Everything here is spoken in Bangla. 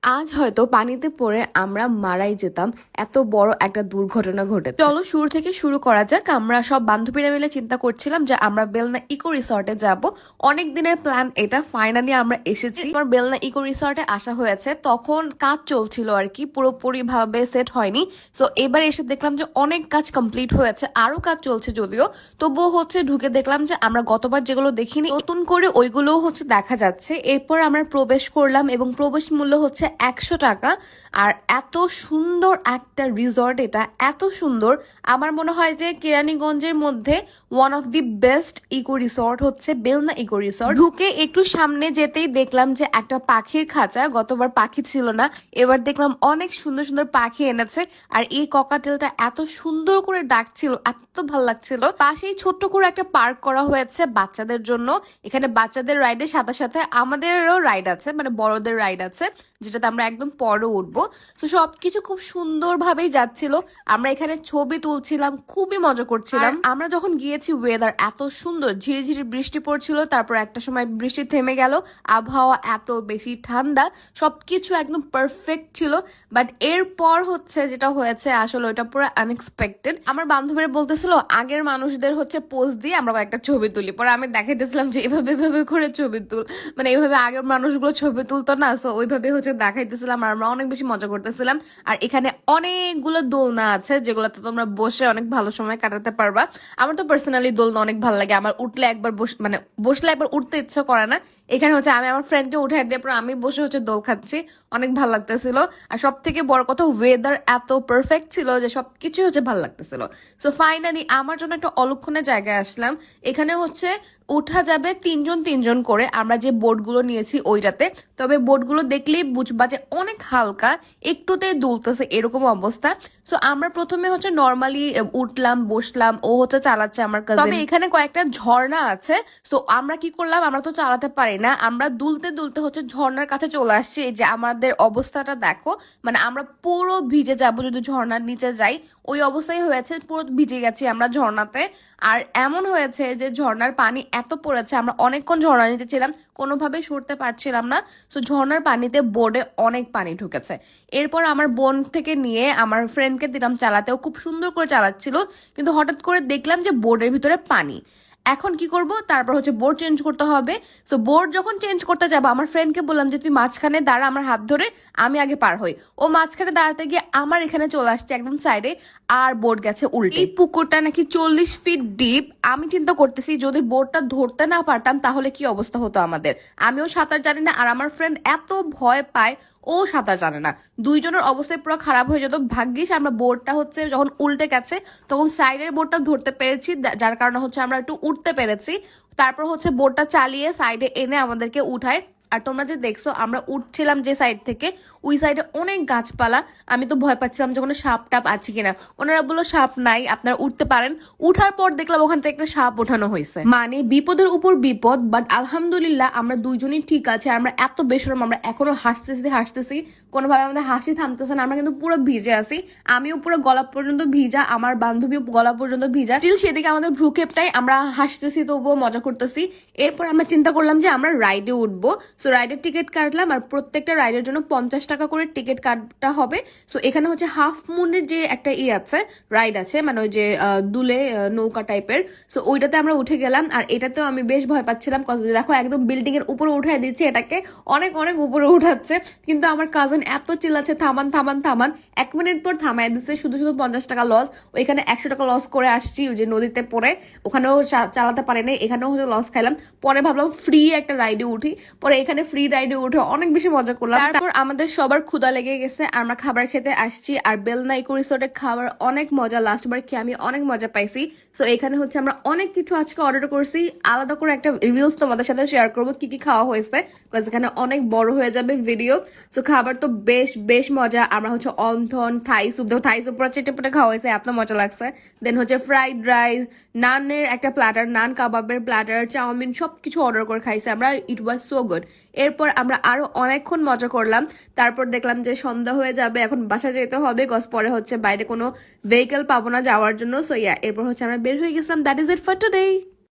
আজ হয়তো পানিতে পড়ে আমরা মারাই যেতাম, এত বড় একটা দুর্ঘটনা ঘটেছে। চলো শুরু থেকে শুরু করা যাক। আমরা সব বান্ধবীরা মিলে চিন্তা করছিলাম যে আমরা বেলনা ইকো রিসর্টে যাব। অনেক দিনের প্ল্যান এটা, ফাইনালি আমরা এসেছি। আমার বেলনা ইকো রিসর্টে আসা হয়েছে, তখন কাজ চলছিল আর কি, পুরোপুরি ভাবে সেট হয়নি। তো এবার এসে দেখলাম যে অনেক কাজ কমপ্লিট হয়েছে, আরো কাজ চলছে যদিও, তবুও হচ্ছে ঢুকে দেখলাম যে আমরা গতবার যেগুলো দেখিনি নতুন করে ওইগুলো হচ্ছে দেখা যাচ্ছে। এরপর আমরা প্রবেশ করলাম এবং প্রবেশ মূল্য হচ্ছে 100 টাকা। আর এত সুন্দর একটা রিসর্ট, এটা এত সুন্দর, আমার মনে হয় যে কেরানীগঞ্জের মধ্যে one of the best eco resort হচ্ছে বেলনা ইকো রিসর্ট। ঢুকে একটু সামনে যেতেই দেখলাম যে একটা পাখির খাঁচা, গতবার পাখি ছিল না, এবার দেখলাম অনেক সুন্দর সুন্দর পাখি এনেছে। আর এই ককাটেলটা এত সুন্দর করে ডাকছিল, এত ভালো লাগছিল। পাশেই ছোট্ট করে একটা পার্ক করা হয়েছে বাচ্চাদের জন্য। এখানে বাচ্চাদের রাইডের সাথে সাথে আমাদেরও রাইড আছে, মানে বড়দের রাইড আছে, যেটাতে আমরা একদম পরে উঠবো। তো সবকিছু খুব সুন্দর ভাবেই যাচ্ছিল। আমরা এখানে ছবি তুলছিলাম, খুবই মজা করছিলাম। আমরা যখন গিয়েছি ওয়েদার এত সুন্দর, ঝিরিঝিরি বৃষ্টি পড়ছিল, তারপর একটা সময় বৃষ্টি থেমে গেল, আবহাওয়া এত বেশি ঠান্ডা, সবকিছু একদম পারফেক্ট ছিল। বাট এরপর হচ্ছে যেটা হয়েছে, আসলে ওটা পুরো আনএক্সপেক্টেড। আমার বান্ধবীরা বলতেছিল আগের মানুষদের হচ্ছে পোজ দিয়ে আমরা একটা ছবি তুলি, পরে আমি দেখাইতেছিলাম যে এভাবে এভাবে করে ছবি তুল, মানে এইভাবে আগের মানুষগুলো ছবি তুলতো না, তো ওইভাবে হচ্ছে দেখাইতেছিলাম। আর আমরা অনেক বেশি মজা করতেছিলাম। আর এখানে অনেকগুলো দোলনা আছে যেগুলোতে তোমরা বসে অনেক ভালো সময় কাটাতে পারবা। আমার তো পার্সোনালি দোলনা অনেক ভালো লাগে, আমার উঠলে একবার মানে বসলে একবার উঠতে ইচ্ছা করে না। এখানে হচ্ছে আমি আমার ফ্রেন্ডকে উঠাই দিয়ে পরে আমি বসে হচ্ছে দোল খাচ্ছি, অনেক ভালো লাগতেছিল। আর সব থেকে বড় কথা, ওয়েদার এত পারফেক্ট ছিল যে সবকিছু হচ্ছে ভালো লাগতেছিল। সো ফাইনালি আমার জন্য একটা অলক্ষণের জায়গায় আসলাম। এখানে হচ্ছে উঠা যাবে তিনজন তিনজন করে, আমরা যে বোটগুলো নিয়েছি ওইটাতে। তবে বোটগুলো দেখলেই বুঝবা যে অনেক হালকা, একটুতে দুলতেছে এরকম অবস্থা। সো আমরা প্রথমে হচ্ছে নর্মালি উঠলাম, বসলাম, ও হচ্ছে চালাচ্ছে আমার কাছে। তবে এখানে কয়েকটা ঝর্ণা আছে। তো আমরা কি করলাম, আমরা তো চালাতে পারি না, আমরা দুলতে দুলতে হচ্ছে ঝর্ণার কাছে চলে আসছি। এই যে আমাদের অবস্থাটা দেখো, মানে আমরা পুরো ভিজে যাবো যদি ঝর্ণার নিচে যাই, ওই অবস্থায় হয়েছে, পুরো ভিজে গেছি আমরা ঝর্ণাতে। আর এমন হয়েছে যে ঝর্ণার পানি এত পড়েছে, আমরা অনেকক্ষণ ঝর্ণা নিতে ছিলাম, কোনোভাবেই সরতে পারছিলাম না। তো ঝর্ণার পানিতে বোর্ডে অনেক পানি ঢুকেছে। এরপর আমার বোন থেকে নিয়ে আমার ফ্রেন্ডকে দিলাম চালাতেও, খুব সুন্দর করে চালাচ্ছিল, কিন্তু হঠাৎ করে দেখলাম যে বোর্ডের ভিতরে পানি। এখন কি করব, তারপর হচ্ছে বোর্ড চেঞ্জ করতে হবে। সো বোর্ড যখন চেঞ্জ করতে যাবো, আমার ফ্রেন্ডকে বললাম যে তুই মাঝখানে দাঁড়া, আমার হাত ধরে, আমি আগে পার হই। ও মাঝখানে দাঁড়াতে গিয়ে আমার এখানে চলে আসছে একদম সাইডে, আর বোর্ড গেছে উল্টে। এই পুকুরটা নাকি 40 ফিট ডিপ। আমি চিন্তা করতেছি যদি বোর্ডটা ধরতে না পারতাম তাহলে কি অবস্থা হতো আমাদের। আমিও সাঁতার জানি না, আর আমার ফ্রেন্ড এত ভয় পায়, ও সাঁতার জানে না। দুইজনের অবস্থায় পুরো খারাপ হয়ে যেত। ভাগ্যিস আমরা বোর্ডটা হচ্ছে যখন উল্টে গেছে তখন সাইডের বোর্ডটা ধরতে পেরেছি, যার কারণে হচ্ছে আমরা একটু উঠতে পেরেছি। তারপর হচ্ছে বোর্ডটা চালিয়ে সাইডে এনে আমাদেরকে উঠায়। আর তোমরা যে দেখছো আমরা উঠছিলাম যে সাইড থেকে, ওই সাইডে অনেক গাছপালা। আমি তো ভয় পাচ্ছিলাম যখন সাপ টাপ আছে কিনা। ওনারা বললো সাপ নাই, আপনারা উঠতে পারেন। উঠার পর দেখলাম ওখান থেকে একটা সাপ ওঠানো হয়েছে, মানে বিপদের উপর বিপদ। বাট আলহামদুলিল্লাহ আমরা দুইজনই ঠিক আছে। আমরা এত বেশরম, আমরা এখনো হাসতেছি, কোনোভাবে আমাদের হাসি থামতেছে না। আমরা কিন্তু পুরো ভিজে আছি, আমিও পুরো গলা পর্যন্ত ভিজা, আমার বান্ধবীও গলা পর্যন্ত ভিজা। স্টিল সেদিকে আমাদের ভ্রুক্ষেপটাই, আমরা হাসতেছি তবুও মজা করতেছি। এরপর আমরা চিন্তা করলাম যে আমরা রাইডে উঠবো। সো রাইডের টিকিট কাটলাম, আর প্রত্যেকটা রাইডের জন্য 50 টাকা করে টিকিট কাটটা হবে। সো এখানে হচ্ছে হাফ মুনের যে একটা আছে, রাইড আছে, মানে ওই যে দুলে নৌকা টাইপের। সো ওইটাতে আমরা উঠে গেলাম। আর এটাতেও আমি বেশ ভয় পাচ্ছিলাম, দেখো একদম বিল্ডিং এর উপরে উঠাই দিচ্ছে, এটাকে অনেক অনেক উপরে উঠাচ্ছে। কিন্তু আমার কাজিন এত চিল্লাচ্ছে থামান থামান থামান, 1 মিনিট পর থামাই দিচ্ছে। শুধু শুধু 50 টাকা লস, ওইখানে 100 টাকা লস করে আসছি ওই যে নদীতে পড়ে, ওখানেও চালাতে পারে না, এখানেও হচ্ছে লস খাইলাম। পরে ভাবলাম ফ্রি একটা রাইডে উঠি, পরে এখানে ফ্রি রাইডে উঠে অনেক বেশি মজা করলাম। তারপর আমাদের সবার ক্ষুধা লেগে গেছে, আমরা খাবার খেতে আসছি। আর বেলনা ইকো রিসোর্টের খাবার অনেক মজা, লাস্টবার খেয়ে আমি অনেক মজা পাইছি। সো এখানে হচ্ছে আমরা অনেক কিছু আজকে অর্ডার করছি, আলাদা করে একটা রিলস তোমাদের সাথে শেয়ার করবো কি কি খাওয়া হয়েছে, বিকজ এখানে অনেক বড় হয়ে যাবে ভিডিও। সো খাবার তো বেশ বেশ মজা। আমরা হচ্ছে wonton Thai soup, Thai soup পুরো চেটেপটে খাওয়া হয়েছে, এত মজা লাগছে। দেন হচ্ছে ফ্রাইড রাইস, নানের একটা প্ল্যাটার, নান কাবাবের প্ল্যাটার, চাউমিন, সবকিছু অর্ডার করে খাইছে আমরা। ইট ওয়াজ সো গুড। এরপর আমরা আরো অনেকক্ষণ মজা করলাম। তারপর দেখলাম যে সন্ধ্যা হয়ে যাবে, এখন বাসা যেতে হবে, গজ পরে হচ্ছে বাইরে কোনো ভেহিকল পাবো না যাওয়ার জন্য। সো এরপর হচ্ছে আমরা বের হয়ে গেছিলাম। That is it for today.